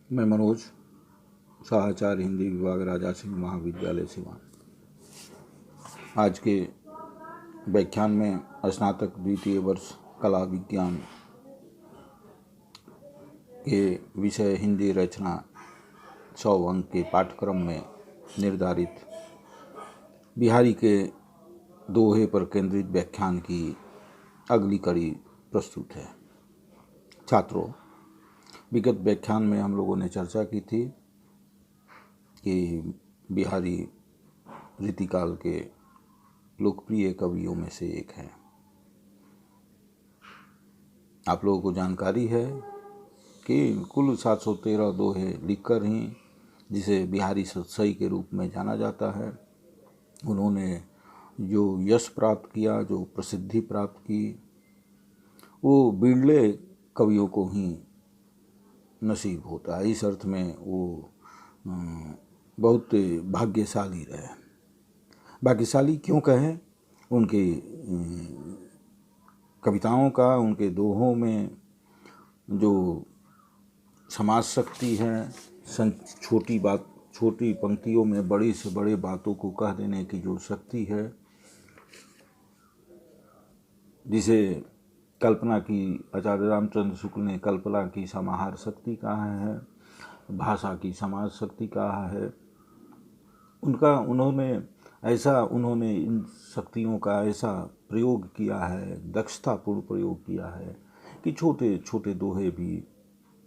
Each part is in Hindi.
मैं मनोज साहचार्य हिंदी विभाग राजा सिंह महाविद्यालय सिवान। आज के व्याख्यान में स्नातक द्वितीय वर्ष कला विज्ञान के विषय हिंदी रचना 100 अंक के पाठ्यक्रम में निर्धारित बिहारी के दोहे पर केंद्रित व्याख्यान की अगली कड़ी प्रस्तुत है। छात्रों, विगत व्याख्यान में हम लोगों ने चर्चा की थी कि बिहारी रीतिकाल के लोकप्रिय कवियों में से एक हैं। आप लोगों को जानकारी है कि कुल 713 दोहे लिखकर ही जिसे बिहारी सतसई के रूप में जाना जाता है, उन्होंने जो यश प्राप्त किया, जो प्रसिद्धि प्राप्त की, वो बिरले कवियों को ही नसीब होता है। इस अर्थ में वो बहुत भाग्यशाली रहे। भाग्यशाली क्यों कहें? उनकी कविताओं का, उनके दोहों में जो समाज शक्ति है, छोटी पंक्तियों में बड़ी से बड़े बातों को कह देने की जो शक्ति है, जिसे कल्पना की आचार्य रामचंद्र शुक्ल ने कल्पना की समाहार शक्ति कहा है, भाषा की समाज शक्ति कहा है, उन्होंने इन शक्तियों का ऐसा प्रयोग किया है, दक्षतापूर्ण प्रयोग किया है कि छोटे छोटे दोहे भी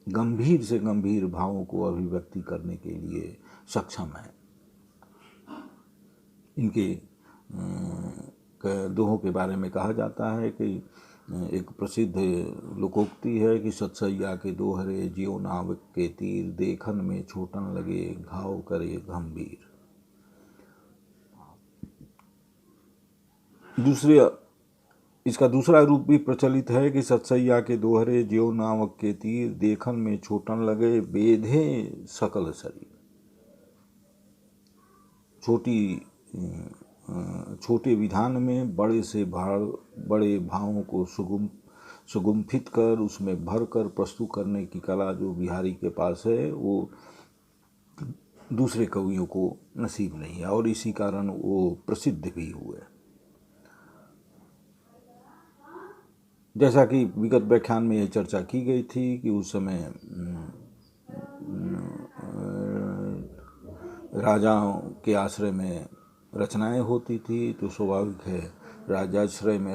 गंभीर से गंभीर भावों को अभिव्यक्ति करने के लिए सक्षम है। इनके दोहों के बारे में कहा जाता है कि एक प्रसिद्ध लोकोक्ति है कि सतसैया के दोहरे जियो नाविक के तीर, देखन में छोटन लगे घाव करे गंभीर। इसका दूसरा रूप भी प्रचलित है कि सतसैया के दोहरे ज्यो नावक के तीर, देखन में छोटन लगे बेधे सकल शरीर। छोटे विधान में बड़े भावों को सुगुम्फित कर उसमें भर कर प्रस्तुत करने की कला जो बिहारी के पास है, वो दूसरे कवियों को नसीब नहीं है और इसी कारण वो प्रसिद्ध भी हुए। जैसा कि विगत व्याख्यान में यह चर्चा की गई थी कि उस समय राजाओं के आश्रय में रचनाएं होती थी, तो स्वाभाविक है राजाश्रय में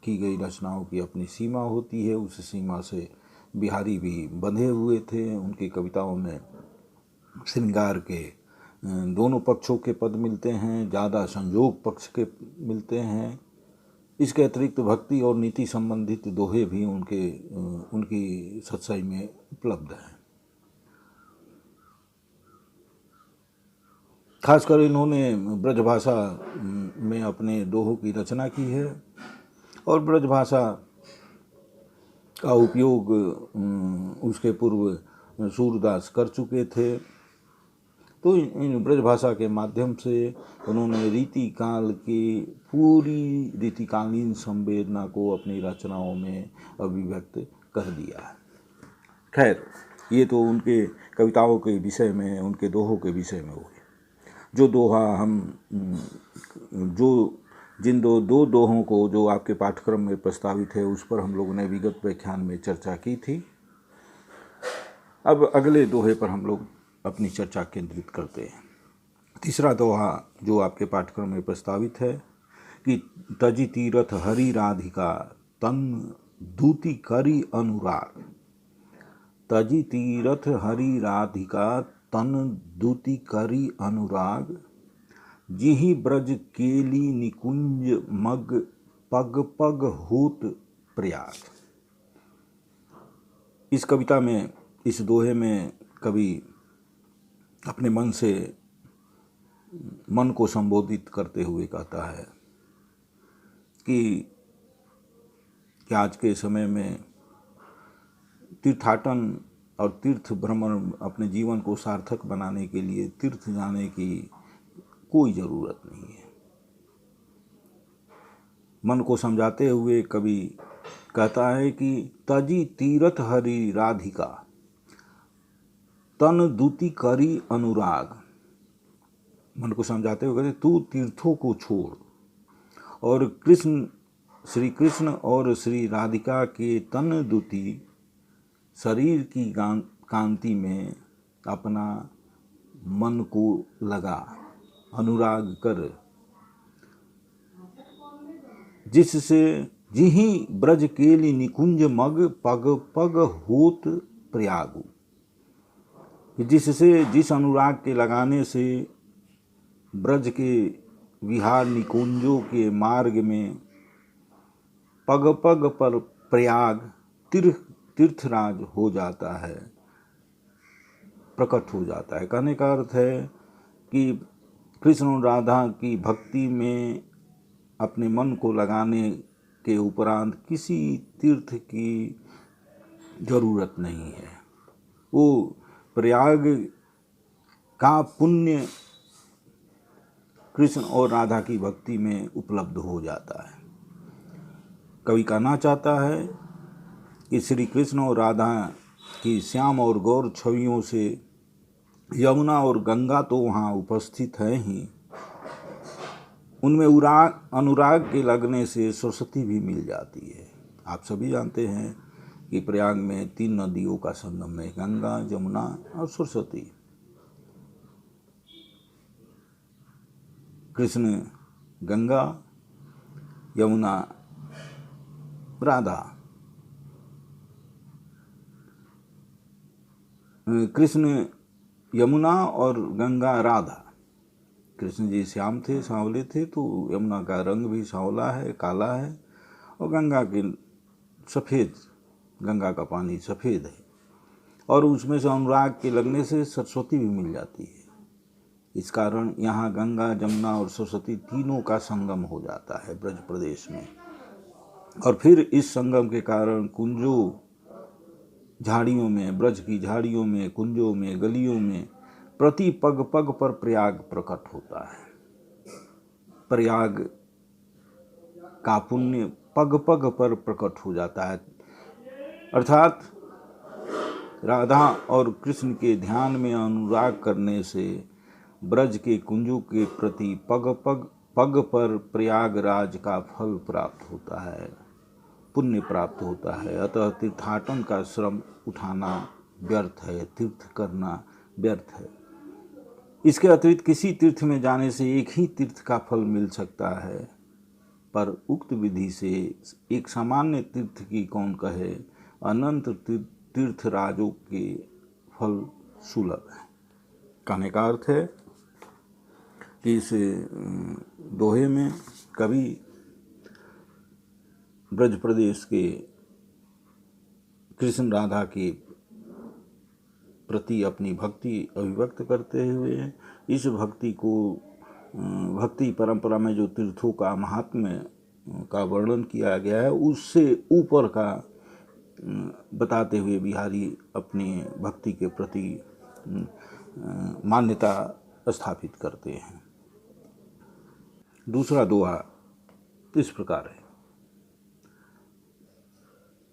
की गई रचनाओं की अपनी सीमा होती है। उस सीमा से बिहारी भी बंधे हुए थे। उनकी कविताओं में श्रृंगार के दोनों पक्षों के पद मिलते हैं, ज़्यादा संयोग पक्ष के मिलते हैं। इसके अतिरिक्त भक्ति और नीति संबंधित दोहे भी उनकी सतसई में उपलब्ध हैं। खासकर इन्होंने ब्रजभाषा में अपने दोहों की रचना की है और ब्रजभाषा का उपयोग उसके पूर्व सूरदास कर चुके थे। तो इन ब्रजभाषा के माध्यम से उन्होंने रीतिकाल की पूरी रीतिकालीन संवेदना को अपनी रचनाओं में अभिव्यक्त कर दिया है। खैर, ये तो उनके कविताओं के विषय में, उनके दोहों के विषय में हो गया। जो दोहा जिन दो दोहों को जो आपके पाठ्यक्रम में प्रस्तावित है, उस पर हम लोगों ने विगत व्याख्यान में चर्चा की थी। अब अगले दोहे पर हम लोग अपनी चर्चा केंद्रित करते हैं। तीसरा दोहा जो आपके पाठ्यक्रम में प्रस्तावित है कि तजी तीरथ हरि राधिका तन दूती करी अनुराग। तजी तीरथ हरि राधिका तन दूती करी अनुराग, जिहि ब्रज केली निकुंज मग पग पग होत प्रयाग। इस कविता में, इस दोहे में कवि अपने मन को संबोधित करते हुए कहता है कि आज के समय में तीर्थाटन और तीर्थ भ्रमण, अपने जीवन को सार्थक बनाने के लिए तीर्थ जाने की कोई ज़रूरत नहीं है। मन को समझाते हुए कवि कहता है कि तजी तीरथ हरि राधिका, तन दूती करी अनुराग, मन को समझाते हुए कहते तू तीर्थों को छोड़। और श्री कृष्ण और श्री राधिका के तन दूती शरीर की कांति में अपना मन को लगा, अनुराग कर, जिससे जिहि ब्रज केलि निकुंज मग पग पग होत प्रयागु, जिससे जिस अनुराग के लगाने से ब्रज के विहार निकुंजों के मार्ग में पग पग पर प्रयाग तीर्थराज हो जाता है, प्रकट हो जाता है। कहने का अर्थ है कि कृष्ण और राधा की भक्ति में अपने मन को लगाने के उपरांत किसी तीर्थ की जरूरत नहीं है। वो प्रयाग का पुण्य कृष्ण और राधा की भक्ति में उपलब्ध हो जाता है। कवि कहना चाहता है कि श्री कृष्ण और राधा की श्याम और गौर छवियों से यमुना और गंगा तो वहाँ उपस्थित हैं ही, उनमें अनुराग के लगने से सरस्वती भी मिल जाती है। आप सभी जानते हैं कि प्रयाग में 3 नदियों का संगम है, गंगा, यमुना और सरस्वती। कृष्ण गंगा, यमुना राधा। कृष्ण यमुना और गंगा राधा। कृष्ण जी श्याम थे, सांवले थे, तो यमुना का रंग भी सांवला है, काला है, और गंगा के सफ़ेद, गंगा का पानी सफ़ेद है, और उसमें से अनुराग के लगने से सरस्वती भी मिल जाती है। इस कारण यहाँ गंगा, जमुना और सरस्वती तीनों का संगम हो जाता है ब्रज प्रदेश में। और फिर इस संगम के कारण कुंजों, झाड़ियों में, ब्रज की झाड़ियों में, कुंजों में, गलियों में प्रति पग पग पर प्रयाग प्रकट होता है। प्रयाग का पुण्य पग पग पर प्रकट हो जाता है, अर्थात राधा और कृष्ण के ध्यान में अनुराग करने से ब्रज के कुंजों के प्रति पग पर प्रयागराज का फल प्राप्त होता है, पुण्य प्राप्त होता है। अतः तीर्थाटन का श्रम उठाना व्यर्थ है, तीर्थ करना व्यर्थ है। इसके अतिरिक्त किसी तीर्थ में जाने से एक ही तीर्थ का फल मिल सकता है, पर उक्त विधि से एक सामान्य तीर्थ की कौन कहे, अनंत तीर्थराजों के फल सुलभ है। कहने का अर्थ है कि इस दोहे में कवि ब्रज प्रदेश के कृष्ण राधा के प्रति अपनी भक्ति अभिव्यक्त करते हुए इस भक्ति को, भक्ति परंपरा में जो तीर्थों का महात्म्य का वर्णन किया गया है उससे ऊपर का बताते हुए बिहारी अपनी भक्ति के प्रति मान्यता स्थापित करते हैं। दूसरा दोहा इस प्रकार है।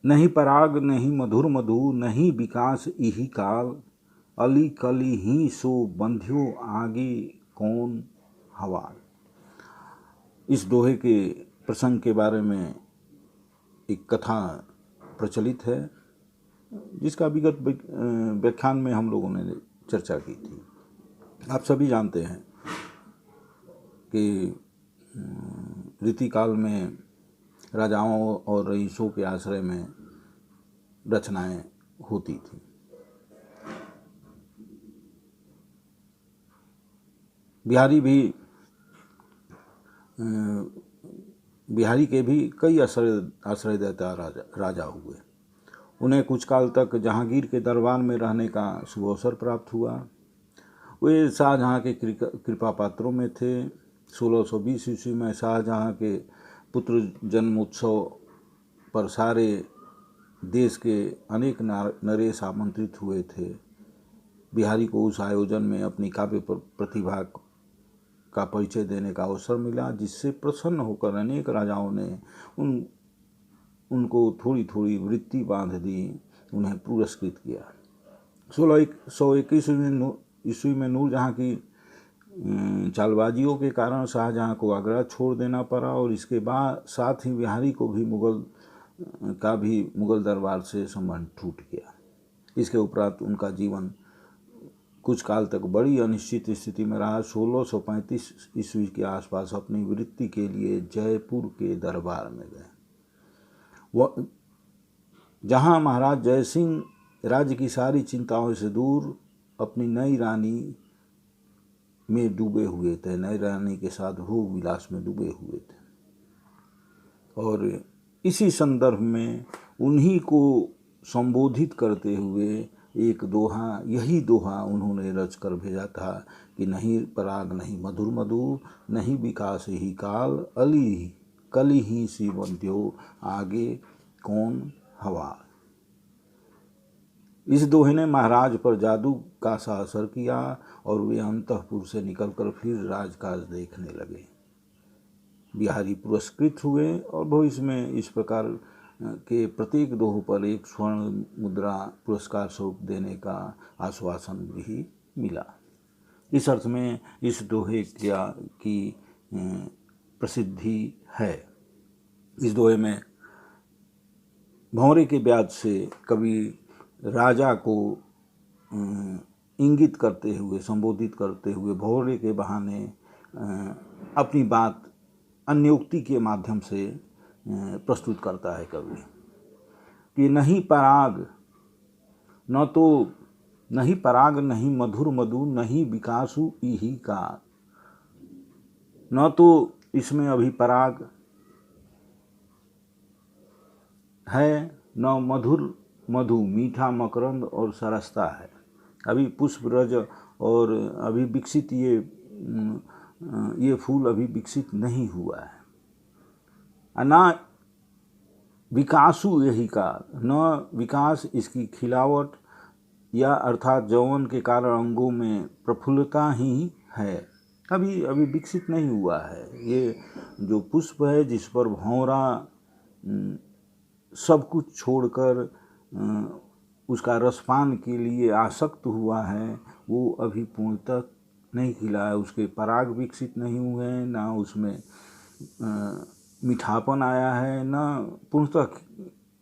नहीं पराग नहीं मधुर मधु, नहीं विकास इही काल, अली कली ही सो बंध्यो आगे कौन हवाल। इस दोहे के प्रसंग के बारे में एक कथा प्रचलित है, जिसका विगत व्याख्यान में हम लोगों ने चर्चा की थी। आप सभी जानते हैं कि रीतिकाल में राजाओं और रईसों के आश्रय में रचनाएं होती थी। बिहारी के भी कई आश्रयदाता राजा हुए। उन्हें कुछ काल तक जहांगीर के दरबार में रहने का शुभ अवसर प्राप्त हुआ। वे शाहजहाँ के कृपा पात्रों में थे। 1620 ईस्वी में शाहजहाँ के पुत्र जन्मोत्सव पर सारे देश के अनेक नरेश आमंत्रित हुए थे। बिहारी को उस आयोजन में अपनी काव्य प्रतिभा का परिचय देने का अवसर मिला, जिससे प्रसन्न होकर अनेक राजाओं ने उनको थोड़ी थोड़ी वृत्ति बांध दी, उन्हें पुरस्कृत किया। 1621 ईस्वी में नूरजहाँ की चालबाजियों के कारण शाहजहाँ को आगरा छोड़ देना पड़ा और इसके बाद साथ ही बिहारी को भी मुगल दरबार से संबंध टूट गया। इसके उपरांत उनका जीवन कुछ काल तक बड़ी अनिश्चित स्थिति में रहा। 1635 ईस्वी के आसपास अपनी वृत्ति के लिए जयपुर के दरबार में गए, जहां महाराज जय सिंह राज्य की सारी चिंताओं से दूर अपनी नई रानी में डूबे हुए थे, नई रानी के साथ भोग विलास में डूबे हुए थे। और इसी संदर्भ में उन्हीं को संबोधित करते हुए एक दोहा, यही दोहा उन्होंने रच कर भेजा था कि नहीं पराग नहीं मधुर मधु, नहीं विकास ही काल, अली कली ही सी बंध्यो, आगे कौन हवा। इस दोहे ने महाराज पर जादू का सा असर किया और वे अंतःपुर से निकलकर फिर राजकाज देखने लगे। बिहारी पुरस्कृत हुए और भविष्य में इस प्रकार के प्रत्येक दोहों पर एक स्वर्ण मुद्रा पुरस्कार स्वरूप देने का आश्वासन भी मिला। इस अर्थ में इस दोहे की प्रसिद्धि है। इस दोहे में भंवरे के ब्याज से कवि राजा को इंगित करते हुए, संबोधित करते हुए भंवरे के बहाने अपनी बात अन्योक्ति के माध्यम से प्रस्तुत करता है कवि कि नहीं पराग नहीं मधुर मधु, नहीं विकासु इही का। न तो इसमें अभी पराग है, न मधुर मधु मीठा मकरंद और सरसता है, अभी पुष्प रज और अभी विकसित ये फूल अभी विकसित नहीं हुआ है। ना विकासु यही का, न विकास इसकी खिलावट या अर्थात यौवन के कारण अंगों में प्रफुल्लता ही है, अभी विकसित नहीं हुआ है। ये जो पुष्प है जिस पर भंवरा सब कुछ छोड़कर उसका रसपान के लिए आसक्त हुआ है, वो अभी पूर्णतः नहीं खिला है। उसके पराग विकसित नहीं हुए हैं, ना उसमें मीठापन आया है, ना पूर्णतः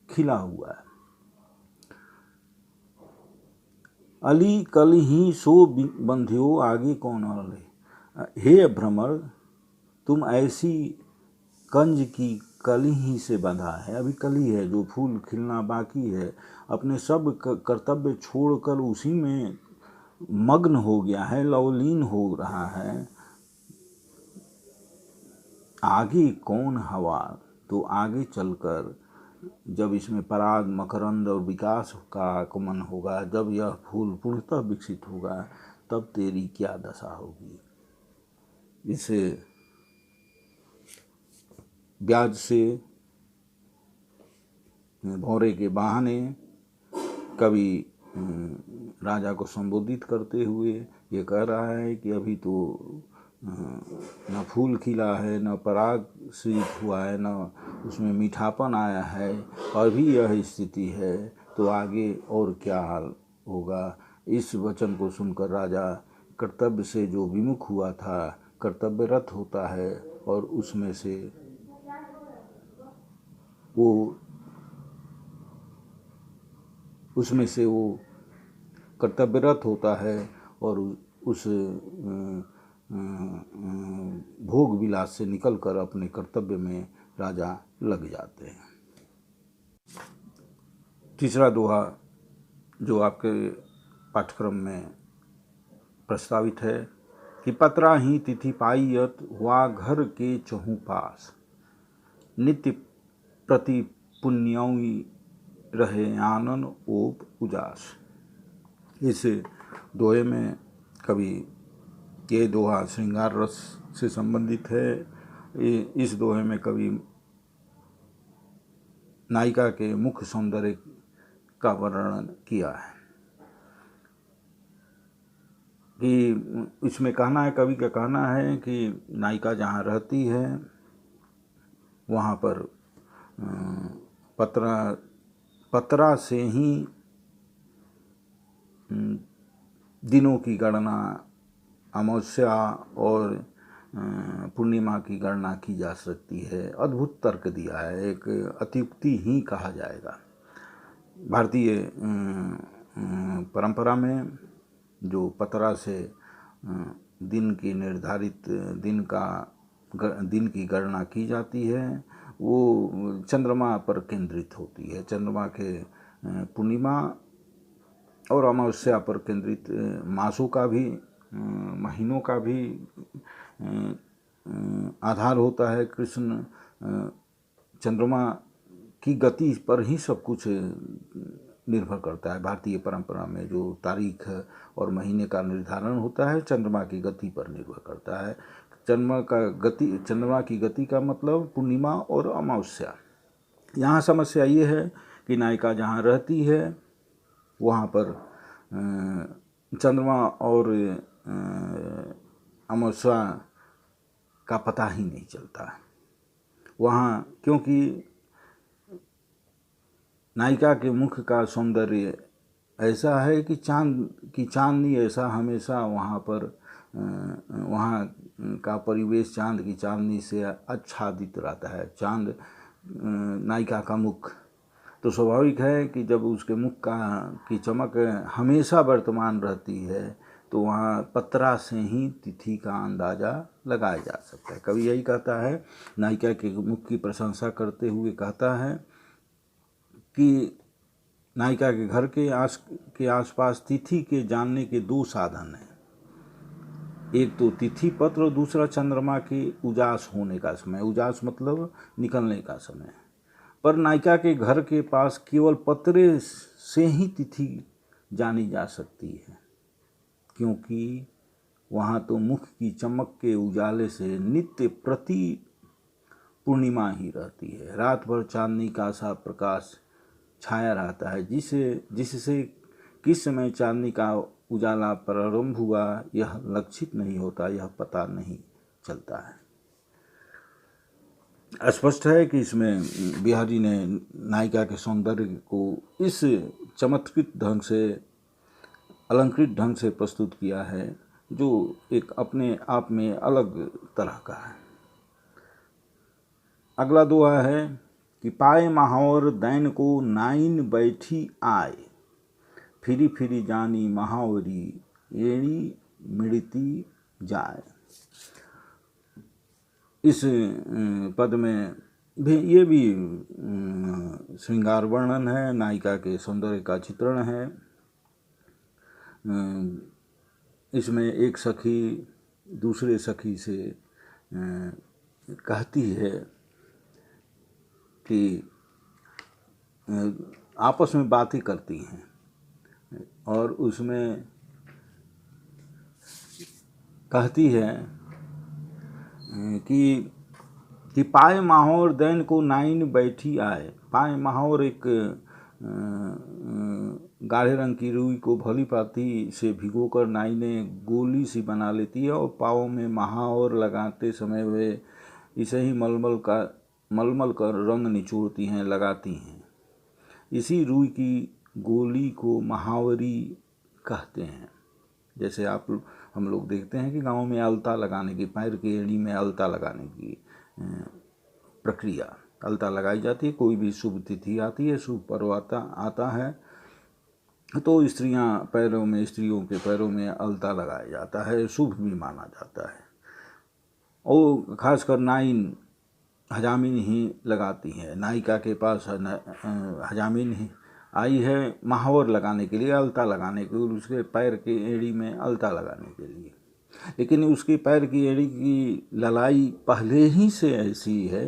खिला हुआ है। अली कल ही सो बंध्यो, आगे कौन अले। हे भ्रमर, तुम ऐसी कंज की कली ही से बंधा है, अभी कली है, जो फूल खिलना बाकी है, अपने सब कर्तव्य छोड़कर उसी में मग्न हो गया है, लवलीन हो रहा है। आगे कौन हवा, तो आगे चलकर जब इसमें पराग मकरंद और विकास का आगमन होगा, जब यह फूल पूर्णतः विकसित होगा, तब तेरी क्या दशा होगी। इसे ब्याज से भंवरे के बहाने कवि राजा को संबोधित करते हुए ये कह रहा है कि अभी तो न फूल खिला है, न पराग स्वीत हुआ है, न उसमें मीठापन आया है, और भी यह स्थिति है तो आगे और क्या हाल होगा। इस वचन को सुनकर राजा कर्तव्य से जो विमुख हुआ था, कर्तव्यरत होता है और उसमें से वो कर्तव्यरत होता है और उस भोग विलास से निकलकर अपने कर्तव्य में राजा लग जाते हैं। तीसरा दोहा जो आपके पाठ्यक्रम में प्रस्तावित है कि पत्रा ही तिथि पाइयत, हुआ घर के चहु पास, नित्य प्रति पुण्यौई रहे आनन ओप उजास। इस दोहे में कवि ये दोहा श्रृंगार रस से संबंधित है। इस दोहे में कवि नायिका के मुख्य सौंदर्य का वर्णन किया है कि इसमें कहना है, कवि का कहना है कि नायिका जहाँ रहती है वहाँ पर पत्रा से ही दिनों की गणना अमावस्या और पूर्णिमा की गणना की जा सकती है। अद्भुत तर्क दिया है, एक अत्युक्ति ही कहा जाएगा। भारतीय परंपरा में जो पतरा से दिन की निर्धारित दिन की गणना की जाती है वो चंद्रमा पर केंद्रित होती है। चंद्रमा के पूर्णिमा और अमावस्या पर केंद्रित मासों का भी, महीनों का भी आधार होता है। कृष्ण चंद्रमा की गति पर ही सब कुछ निर्भर करता है। भारतीय परंपरा में जो तारीख और महीने का निर्धारण होता है चंद्रमा की गति पर निर्भर करता है। चंद्रमा की गति का मतलब पूर्णिमा और अमावस्या। यहाँ समस्या ये है कि नायिका जहाँ रहती है वहाँ पर चंद्रमा और अमावस्या का पता ही नहीं चलता वहाँ, क्योंकि नायिका के मुख का सौंदर्य ऐसा है कि चांदनी ऐसा हमेशा वहाँ पर वहाँ का परिवेश चांद की चांदनी से आच्छादित रहता है। चांद नायिका का मुख, तो स्वाभाविक है कि जब उसके मुख की चमक हमेशा वर्तमान रहती है तो वहाँ पतरा से ही तिथि का अंदाज़ा लगाया जा सकता है। कवि यही कहता है, नायिका के मुख की प्रशंसा करते हुए कहता है कि नायिका के घर के आसपास तिथि के जानने के दो साधन हैं। एक तो तिथि पत्र और दूसरा चंद्रमा के उजास होने का समय। उजास मतलब निकलने का समय। पर नायिका के घर के पास केवल पतरे से ही तिथि जानी जा सकती है, क्योंकि वहाँ तो मुख की चमक के उजाले से नित्य प्रति पूर्णिमा ही रहती है। रात भर चांदनी का सा प्रकाश छाया रहता है, जिससे किस समय चांदनी का उजाला प्रारंभ हुआ यह लक्षित नहीं होता, यह पता नहीं चलता है। स्पष्ट है कि इसमें बिहारी ने नायिका के सौंदर्य को इस चमत्कृत ढंग से, अलंकृत ढंग से प्रस्तुत किया है जो एक अपने आप में अलग तरह का है। अगला दोहा है कि पाए महावर दैन को नाइन बैठी आए, फिरी फिरी जानी महावरी एड़ी मिड़ती जाए। इस पद में भी ये भी श्रृंगार वर्णन है, नायिका के सौंदर्य का चित्रण है। इसमें एक सखी दूसरे सखी से कहती है कि आपस में बातें करती हैं और उसमें कहती है कि पाए महावर दैन को नाइन बैठी आए। पाए महावर एक गाढ़े रंग की रुई को भली भांति से भिगोकर नाइने गोली सी बना लेती है और पाँव में महावर लगाते समय वे इसे ही मलमल कर रंग निचोड़ती हैं, लगाती हैं। इसी रुई की गोली को महावरी कहते हैं। जैसे हम लोग देखते हैं कि गांव में अलता लगाने की, पैर की एड़ी में अलता लगाने की प्रक्रिया, अलता लगाई जाती है। कोई भी शुभ तिथि आती है, शुभ पर्व आता है तो स्त्रियों के पैरों में अलता लगाया जाता है, शुभ भी माना जाता है। और खासकर नाइन हजामिन ही लगाती है। नायिका के पास हजामिन ही आई है महावर लगाने के लिए, अलता लगाने के लिए, उसके पैर की एड़ी में अलता लगाने के लिए। लेकिन उसके पैर की एड़ी की ललाई पहले ही से ऐसी है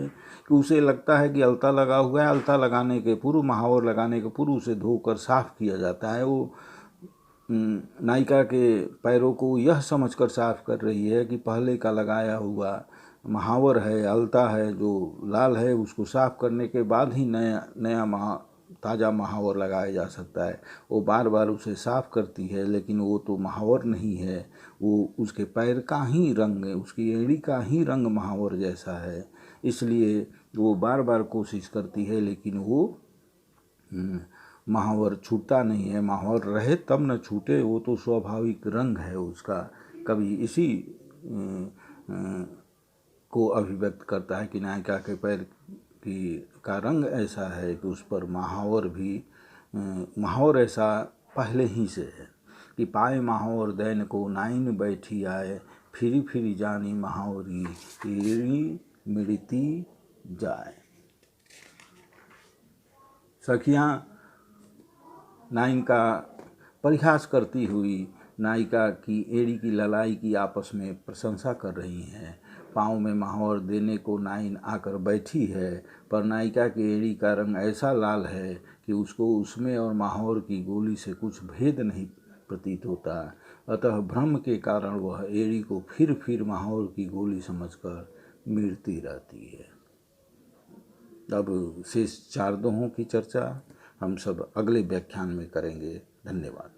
कि उसे लगता है कि अलता लगा हुआ है। अलता लगाने के पूर्व, महावर लगाने के पूर्व उसे धोकर साफ किया जाता है। वो नायिका के पैरों को यह समझकर साफ कर रही है कि पहले का लगाया हुआ महावर है, अलता है जो लाल है, उसको साफ करने के बाद ही नया ताज़ा महावर लगाया जा सकता है। वो बार बार उसे साफ करती है, लेकिन वो तो महावर नहीं है, वो उसके पैर का ही रंग, उसकी एड़ी का ही रंग महावर जैसा है। इसलिए वो बार बार कोशिश करती है, लेकिन वो महावर छूटता नहीं है, महावर रहे तब न छूटे, वो तो स्वाभाविक रंग है उसका। कवि इसी को अभिव्यक्त करता है कि नायिका के पैर की का रंग ऐसा है कि उस पर महावर भी, महावर ऐसा पहले ही से है कि पाए महावर दैन को नाइन बैठी आए, फिरी फिरी जानी महावरी एड़ी मिड़ती जाए। सखियाँ नाइन का परिहास करती हुई नायिका की एड़ी की ललाई की आपस में प्रशंसा कर रही हैं। पाँव में महावर देने को नाइन आकर बैठी है, पर नायिका की एड़ी का रंग ऐसा लाल है कि उसको उसमें और महावर की गोली से कुछ भेद नहीं प्रतीत होता। अतः भ्रम के कारण वह एड़ी को फिर फिर महावर की गोली समझकर मिड़ती रहती है। अब शेष 4 दोहों की चर्चा हम सब अगले व्याख्यान में करेंगे। धन्यवाद।